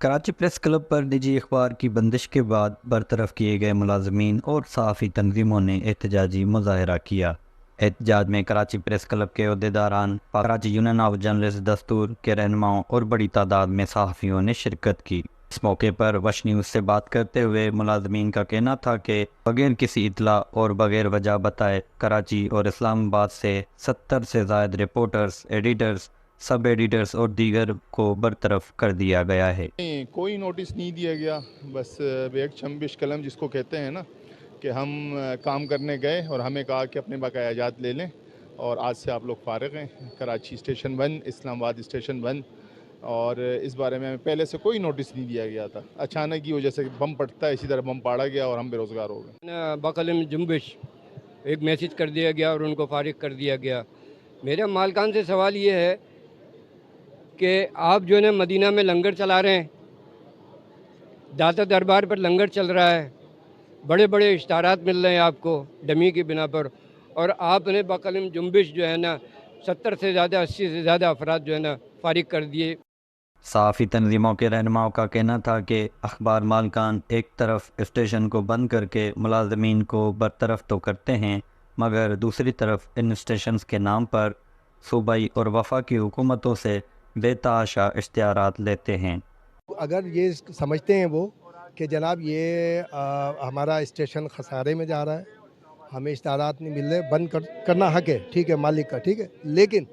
Karachi press club پر نجی اخبار کی بندش کے بعد برطرف کیے گئے ملازمین اور صحافی تنظیموں نے احتجاجی مظاہرہ کیا۔ احتجاج میں کراچی پریس کلب کے عہدیداران، کراچی یونین آف جرنلسٹ دستور کے رہنماؤں اور بڑی تعداد میں صحافیوں نے شرکت کی۔ اس موقع پر وش نیوز سے بات کرتے ہوئے ملازمین کا کہنا تھا کہ بغیر کسی اطلاع اور بغیر وجہ بتائے کراچی اور اسلام آباد سے 70 سے زائد رپورٹرز، ایڈیٹرز، سب ایڈیٹرز اور دیگر کو برطرف کر دیا گیا ہے۔ نہیں، کوئی نوٹس نہیں دیا گیا، بس بیک چمبش قلم جس کو کہتے ہیں نا، کہ ہم کام کرنے گئے اور ہمیں کہا کہ اپنے بقایا جات لے لیں اور آج سے آپ لوگ فارغ ہیں۔ کراچی اسٹیشن بند، اسلام آباد اسٹیشن بند، اور اس بارے میں پہلے سے کوئی نوٹس نہیں دیا گیا تھا۔ اچانک کی وجہ سے بم پڑتا ہے، اسی طرح بم پاڑا گیا اور ہم بے روزگار ہو گئے۔ بقلم جنبش ایک میسج کر دیا گیا اور ان کو فارغ کر دیا گیا۔ میرے مالکان سے سوال یہ ہے کہ آپ جو ہے نا مدینہ میں لنگر چلا رہے ہیں، داتا دربار پر لنگر چل رہا ہے، بڑے بڑے اشتہارات مل رہے ہیں آپ کو ڈمی کی بنا پر، اور آپ نے بقلم جنبش جو ہے نا 70 سے زیادہ 80 سے زیادہ افراد جو ہے نا فارغ کر دیے۔ صحافی تنظیموں کے رہنماؤں کا کہنا تھا کہ اخبار مالکان ایک طرف اسٹیشن کو بند کر کے ملازمین کو برطرف تو کرتے ہیں، مگر دوسری طرف ان اسٹیشنز کے نام پر صوبائی اور وفاقی حکومتوں سے بے تحاشا اشتہارات لیتے ہیں۔ اگر یہ سمجھتے ہیں وہ کہ جناب یہ ہمارا اسٹیشن خسارے میں جا رہا ہے، ہمیں اشتہارات نہیں مل رہے، بند کرنا حق ہے، ٹھیک ہے، مالک کا، ٹھیک ہے، لیکن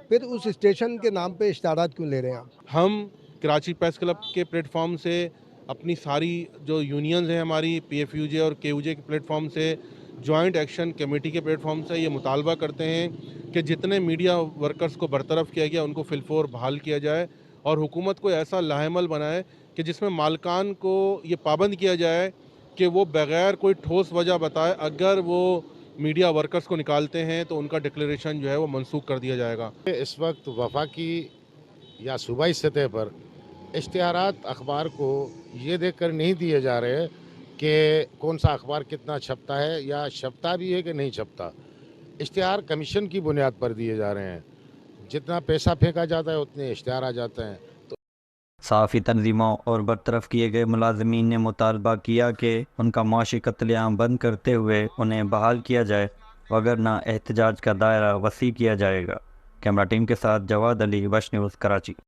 پھر اس اسٹیشن کے نام پہ اشتہارات کیوں لے رہے ہیں آپ؟ ہم کراچی پریس کلب کے پلیٹ فارم سے اپنی ساری جو یونینز ہیں ہماری پی ایف یو جے اور کے یو جے کے پلیٹ فارم سے، جوائنٹ ایکشن کمیٹی کے پلیٹ فارم سے یہ مطالبہ کرتے ہیں کہ جتنے میڈیا ورکرز کو برطرف کیا گیا ان کو فی الفور بحال کیا جائے، اور حکومت کو ایسا لاہعمل بنائے کہ جس میں مالکان کو یہ پابند کیا جائے کہ وہ بغیر کوئی ٹھوس وجہ بتائے اگر وہ میڈیا ورکرز کو نکالتے ہیں تو ان کا ڈکلیریشن جو ہے وہ منسوخ کر دیا جائے گا۔ اس وقت وفاقی یا صوبائی سطح پر اشتہارات اخبار کو یہ دیکھ کر نہیں دیے جا رہے کہ کون سا اخبار کتنا چھپتا ہے یا چھپتا بھی ہے کہ نہیں چھپتا۔ اشتہار کمیشن کی بنیاد پر دیے جا رہے ہیں، جتنا پیسہ پھینکا جاتا ہے اتنے اشتہار آ جاتے ہیں۔ صحافی تنظیموں اور برطرف کیے گئے ملازمین نے مطالبہ کیا کہ ان کا معاشی قتل عام بند کرتے ہوئے انہیں بحال کیا جائے، وگرنہ احتجاج کا دائرہ وسیع کیا جائے گا۔ کیمرہ ٹیم کے ساتھ جواد علی، وش نیوز، کراچی۔